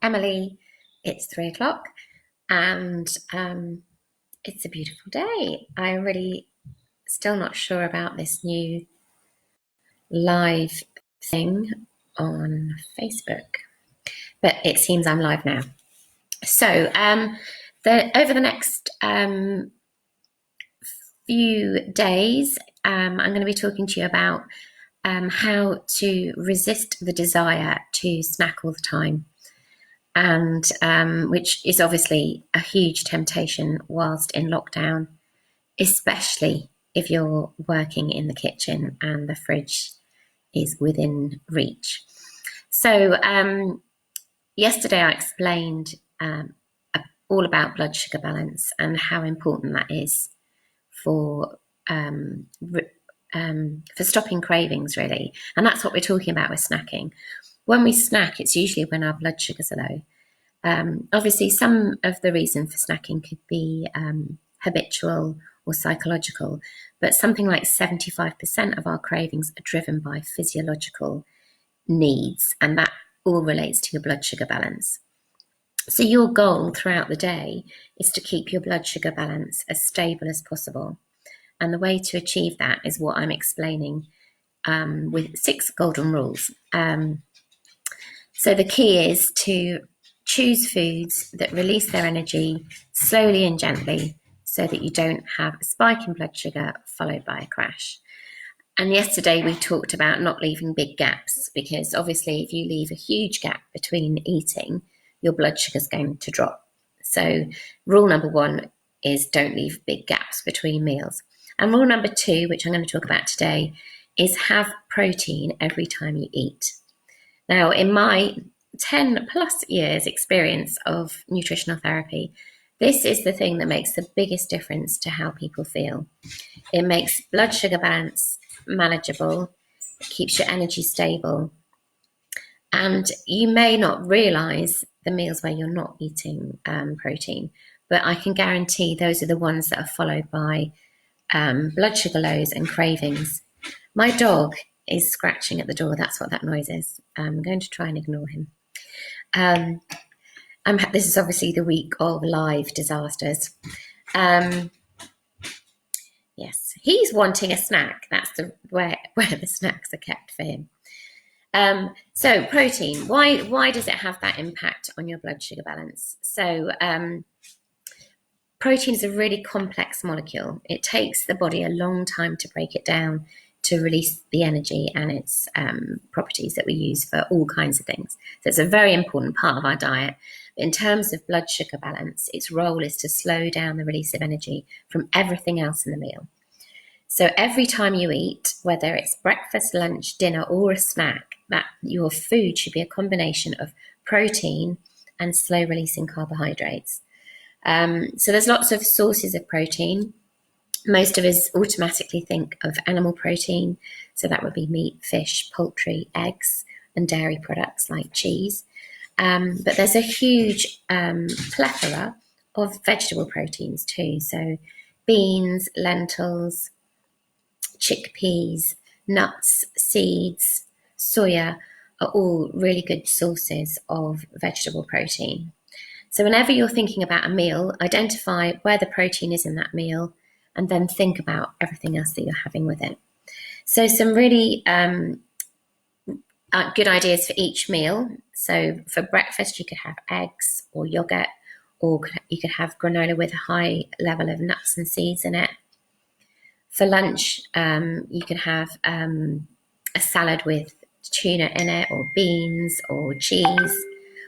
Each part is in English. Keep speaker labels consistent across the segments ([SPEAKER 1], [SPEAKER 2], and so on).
[SPEAKER 1] Emily. It's 3 o'clock and it's a beautiful day. I'm really still not sure about this new live thing on Facebook, but it seems I'm live now. So over the next few days, I'm going to be talking to you about how to resist the desire to snack all the time. And which is obviously a huge temptation whilst in lockdown, especially if you're working in the kitchen and the fridge is within reach. So yesterday I explained all about blood sugar balance and how important that is for stopping cravings, really. And that's what we're talking about with snacking. When we snack, it's usually when our blood sugars are low. Obviously, some of the reason for snacking could be habitual or psychological, but something like 75% of our cravings are driven by physiological needs, and that all relates to your blood sugar balance. So your goal throughout the day is to keep your blood sugar balance as stable as possible. And the way to achieve that is what I'm explaining with 6 golden rules. So the key is to choose foods that release their energy slowly and gently so that you don't have a spike in blood sugar followed by a crash. And yesterday we talked about not leaving big gaps, because obviously if you leave a huge gap between eating, your blood sugar is going to drop. So rule number 1 is don't leave big gaps between meals. And rule number 2, which I'm going to talk about today, is have protein every time you eat. Now, in my 10 plus years experience of nutritional therapy, this is the thing that makes the biggest difference to how people feel. It makes blood sugar balance manageable, it keeps your energy stable, and you may not realise the meals where you're not eating protein, but I can guarantee those are the ones that are followed by blood sugar lows and cravings. My dog is scratching at the door. That's what that noise is. I'm going to try and ignore him. This is obviously the week of live disasters. Yes, he's wanting a snack. That's where the snacks are kept for him. So protein, why does it have that impact on your blood sugar balance? So protein is a really complex molecule. It takes the body a long time to break it down to release the energy and its properties that we use for all kinds of things. So it's a very important part of our diet. In terms of blood sugar balance, its role is to slow down the release of energy from everything else in the meal. So every time you eat, whether it's breakfast, lunch, dinner, or a snack, that your food should be a combination of protein and slow releasing carbohydrates. So there's lots of sources of protein. Most of us automatically think of animal protein. So that would be meat, fish, poultry, eggs, and dairy products like cheese. But there's a huge plethora of vegetable proteins too. So beans, lentils, chickpeas, nuts, seeds, soya are all really good sources of vegetable protein. So whenever you're thinking about a meal, identify where the protein is in that meal and then think about everything else that you're having with it. So some really good ideas for each meal. So for breakfast, you could have eggs or yogurt, or you could have granola with a high level of nuts and seeds in it. For lunch, you could have a salad with tuna in it, or beans, or cheese,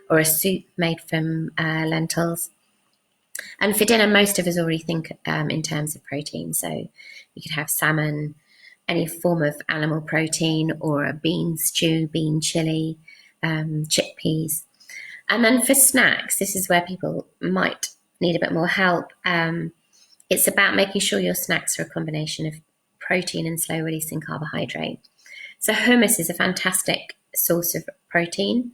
[SPEAKER 1] or a soup made from lentils. And for dinner, most of us already think in terms of protein. So you could have salmon, any form of animal protein, or a bean stew, bean chili, chickpeas. And then for snacks, this is where people might need a bit more help. It's about making sure your snacks are a combination of protein and slow releasing carbohydrate. So hummus is a fantastic source of protein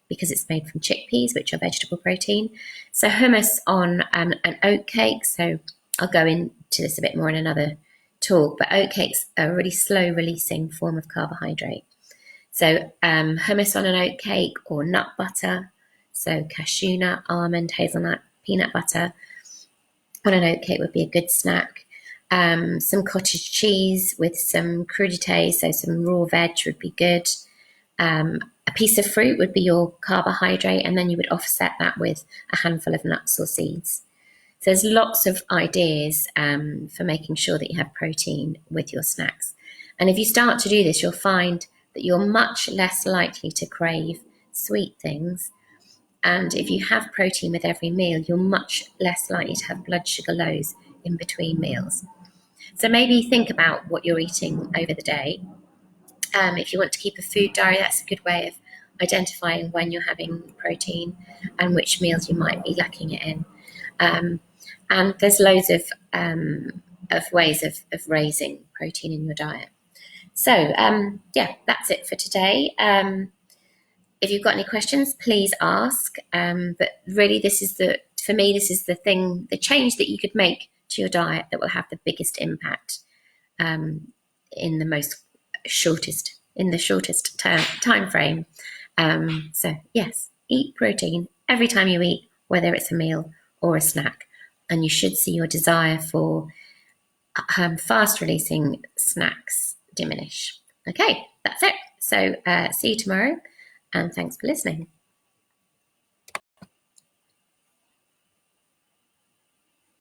[SPEAKER 1] because it's made from chickpeas, which are vegetable protein. So hummus on an oat cake. So I'll go into this a bit more in another talk, but oat cakes are a really slow releasing form of carbohydrate. So hummus on an oat cake, or nut butter, So cashew nut, almond, hazelnut, peanut butter on an oatcake would be a good snack. Some cottage cheese with some crudités, so some raw veg would be good. A piece of fruit would be your carbohydrate, and then you would offset that with a handful of nuts or seeds. So there's lots of ideas for making sure that you have protein with your snacks. And if you start to do this, you'll find that you're much less likely to crave sweet things. And if you have protein with every meal, you're much less likely to have blood sugar lows in between meals. So maybe think about what you're eating over the day. If you want to keep a food diary, that's a good way of identifying when you're having protein and which meals you might be lacking it in. And there's loads of ways of raising protein in your diet. So yeah, that's it for today. If you've got any questions, please ask. But really, for me, this is the change that you could make to your diet that will have the biggest impact in the shortest time frame. So yes, eat protein every time you eat, whether it's a meal or a snack, and you should see your desire for fast releasing snacks diminish. Okay, that's it. So see you tomorrow, and thanks for listening.